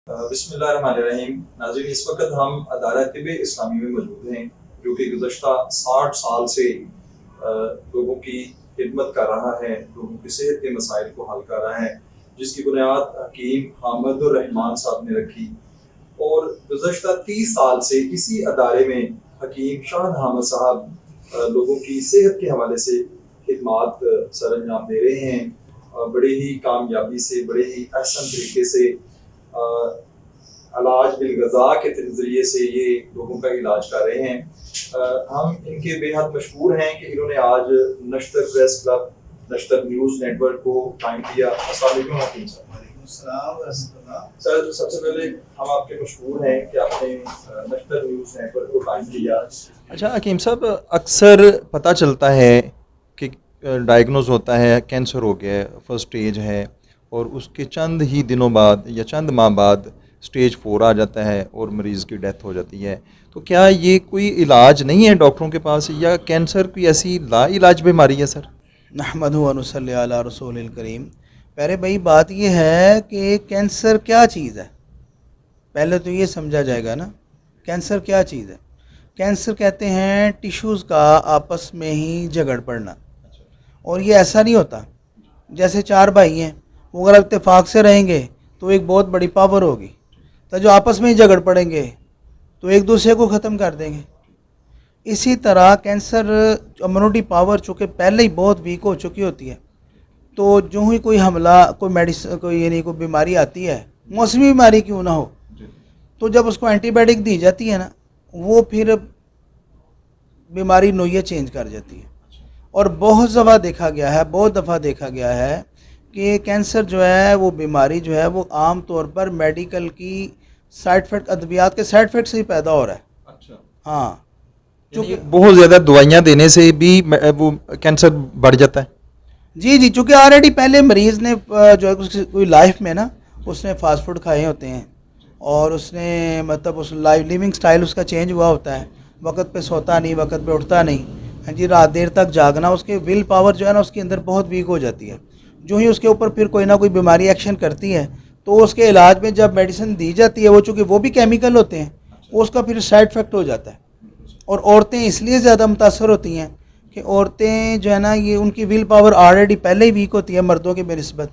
بسم اللہ الرحمن الرحیم. ناظرین، اس وقت ہم ادارہ طب اسلامی میں موجود ہیں جو کہ گزشتہ 60 سال سے لوگوں کی خدمت کر رہا ہے، لوگوں کی صحت کے مسائل کو حل کر رہا ہے، جس کی بنیاد حکیم حامد الرحمان صاحب نے رکھی. اور گزشتہ 30 سال سے اسی ادارے میں حکیم شاہد حامد صاحب لوگوں کی صحت کے حوالے سے خدمات سر انجام دے رہے ہیں. بڑے ہی کامیابی سے، بڑے ہی احسن طریقے سے علاج بالغذا کے ذریعے سے یہ لوگوں کا علاج کر رہے ہیں. ہم ان کے بے حد مشہور ہیں کہ انہوں نے آج نشتر پریس کلب، نشتر نیوز نیٹ ورک کو قائم کیا. السلام علیکم حکیم صاحب. وعلیکم السلام ورحمۃ اللہ. سر، سب سے پہلے ہم آپ کے مشہور ہیں کہ آپ نے نشتر نیوز نیٹ ورک کو قائم کیا. اچھا حکیم صاحب، اکثر پتہ چلتا ہے کہ ڈائگنوز ہوتا ہے کینسر ہو گیا ہے، فرسٹ اسٹیج ہے، اور اس کے چند ہی دنوں بعد یا چند ماہ بعد اسٹیج 4 آ جاتا ہے اور مریض کی ڈیتھ ہو جاتی ہے. تو کیا یہ کوئی علاج نہیں ہے ڈاکٹروں کے پاس، یا کینسر کوئی ایسی لا علاج بیماری ہے؟ سر نحمدہ و نصلی علی رسول الکریم. پہلے بھائی بات یہ ہے کہ کینسر کیا چیز ہے. پہلے تو یہ سمجھا جائے گا نا کینسر کیا چیز ہے. کینسر کہتے ہیں ٹیشوز کا آپس میں ہی جھگڑ پڑنا. اور یہ ایسا نہیں ہوتا جیسے 4 بھائی ہیں، وہ اگر اتفاق سے رہیں گے تو ایک بہت بڑی پاور ہوگی، تو جو آپس میں ہی جھگڑ پڑیں گے تو ایک دوسرے کو ختم کر دیں گے. اسی طرح کینسر امیونٹی پاور چونکہ پہلے ہی بہت ویک ہو چکی ہوتی ہے، تو جو ہی کوئی حملہ، کوئی میڈیسن، کوئی بیماری آتی ہے، موسمی بیماری کیوں نہ ہو، تو جب اس کو اینٹی بائیوٹک دی جاتی ہے نا، وہ پھر بیماری نوعیت چینج کر جاتی ہے. اور بہت دفعہ دیکھا گیا ہے کہ کینسر جو ہے وہ بیماری جو ہے وہ عام طور پر میڈیکل کی سائیڈ افیکٹ، ادویات کے سائیڈ افیکٹ سے ہی پیدا ہو رہا ہے. اچھا، ہاں، چونکہ بہت زیادہ دوائیاں دینے سے بھی وہ کینسر بڑھ جاتا ہے. جی، چونکہ آلریڈی پہلے مریض نے جو ہے کوئی لائف میں نا اس نے فاسٹ فوڈ کھائے ہوتے ہیں، اور اس نے مطلب اس لیونگ سٹائل اس کا چینج ہوا ہوتا ہے، وقت پہ سوتا نہیں، وقت پہ اٹھتا نہیں، ہاں جی، رات دیر تک جاگنا، اس کے ول پاور جو ہے نا اس کے اندر بہت ویک ہو جاتی ہے. جو ہی اس کے اوپر پھر کوئی نہ کوئی بیماری ایکشن کرتی ہے تو اس کے علاج میں جب میڈیسن دی جاتی ہے، وہ چونکہ وہ بھی کیمیکل ہوتے ہیں، اس کا پھر سائیڈ افیکٹ ہو جاتا ہے. اور عورتیں اس لیے زیادہ متاثر ہوتی ہیں کہ عورتیں جو ہے نا یہ ان کی ول پاور آلریڈی پہلے ہی ویک ہوتی ہے مردوں کے بنسبت،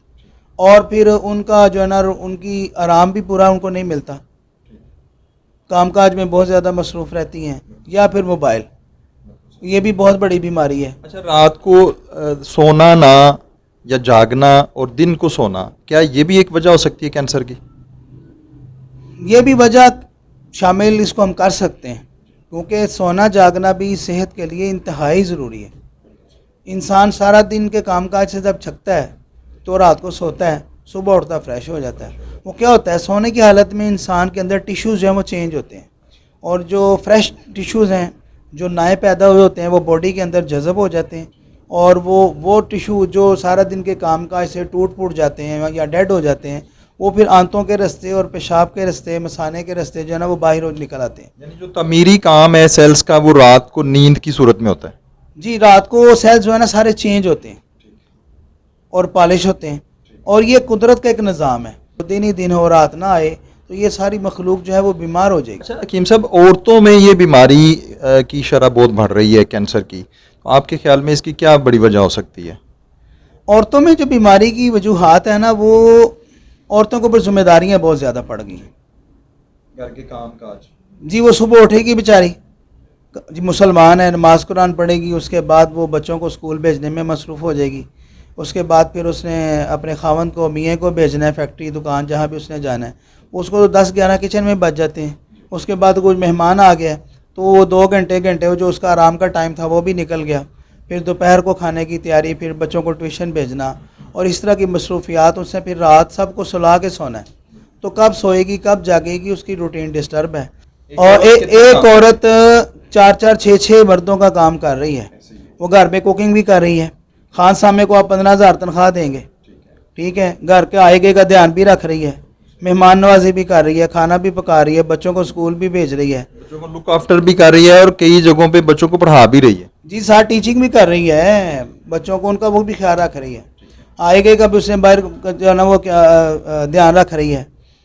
اور پھر ان کا جو ہے نا ان کی آرام بھی پورا ان کو نہیں ملتا، کام کاج میں بہت زیادہ مصروف رہتی ہیں، یا پھر موبائل. یہ بھی بہت بڑی بیماری ہے. اچھا، رات کو سونا نہ یا جاگنا اور دن کو سونا، کیا یہ بھی ایک وجہ ہو سکتی ہے کینسر کی؟ یہ بھی وجہ شامل اس کو ہم کر سکتے ہیں، کیونکہ سونا جاگنا بھی صحت کے لیے انتہائی ضروری ہے. انسان سارا دن کے کام کاج سے جب تھکتا ہے تو رات کو سوتا ہے، صبح اٹھتا فریش ہو جاتا ہے. وہ کیا ہوتا ہے، سونے کی حالت میں انسان کے اندر ٹیشوز جو ہیں وہ چینج ہوتے ہیں، اور جو فریش ٹیشوز ہیں، جو نئے پیدا ہوئے ہوتے ہیں، وہ باڈی کے اندر جذب ہو جاتے ہیں، اور وہ ٹیشو جو سارا دن کے کام کاج سے ٹوٹ پھوٹ جاتے ہیں یا ڈیڈ ہو جاتے ہیں، وہ پھر آنتوں کے رستے اور پیشاب کے رستے، مثانے کے رستے جو ہے نا وہ باہر نکل آتے ہیں. یعنی جو تعمیری کام ہے سیلز کا، وہ رات کو نیند کی صورت میں ہوتا ہے. جی، رات کو سیلز جو ہے نا سارے چینج ہوتے ہیں اور پالش ہوتے ہیں، اور یہ قدرت کا ایک نظام ہے. دن ہی دن ہو، رات نہ آئے تو یہ ساری مخلوق جو ہے وہ بیمار ہو جائے گی. اچھا حکیم صاحب، عورتوں میں یہ بیماری کی شرح بہت بڑھ رہی ہے کینسر کی، تو آپ کے خیال میں اس کی کیا بڑی وجہ ہو سکتی ہے؟ عورتوں میں جو بیماری کی وجوہات ہیں نا، وہ عورتوں کے اوپر ذمہ داریاں بہت زیادہ پڑ گئی ہیں. گھر کے کام کاج. جی، وہ صبح اٹھے گی بیچاری، جی مسلمان ہے، نماز قرآن پڑھے گی، اس کے بعد وہ بچوں کو اسکول بھیجنے میں مصروف ہو جائے گی. اس کے بعد پھر اس نے اپنے خاوند کو، میاں کو بھیجنا ہے فیکٹری، دکان، جہاں بھی اس نے جانا ہے. اس کو 10-11 کچن میں بچ جاتے ہیں. اس کے بعد کوئی مہمان آ گیا تو وہ 2 گھنٹے جو اس کا آرام کا ٹائم تھا وہ بھی نکل گیا. پھر دوپہر کو کھانے کی تیاری، پھر بچوں کو ٹیوشن بھیجنا، اور اس طرح کی مصروفیات. اس سے پھر رات سب کو سلا کے سونا ہے، تو کب سوئے گی کب جاگے گی، اس کی روٹین ڈسٹرب ہے. اور ایک عورت 4-4 6-6 مردوں کا کام کر رہی ہے. وہ گھر میں کوکنگ بھی کر رہی ہے. خان سامنے کو آپ 15,000 تنخواہ دیں گے، ٹھیک ہے، گھر کے آئے گئے کا دھیان بھی رکھ رہی ہے، مہمان نوازی بھی کر رہی ہے، کھانا بھی پکا رہی ہے، بچوں کو اسکول بھی بھیج رہی ہے، بچوں کو لک آفٹر بھی کر رہی ہے، اور کئی جگہوں پہ بچوں کو پڑھا بھی رہی ہے. جی ساتھ ٹیچنگ بھی کر رہی ہے، بچوں کو ان کا وہ بھی خیال رکھ رہی ہے. آئے گئے کا بھی اس نے باہر جو ہے نا وہ دھیان رکھ رہی ہے.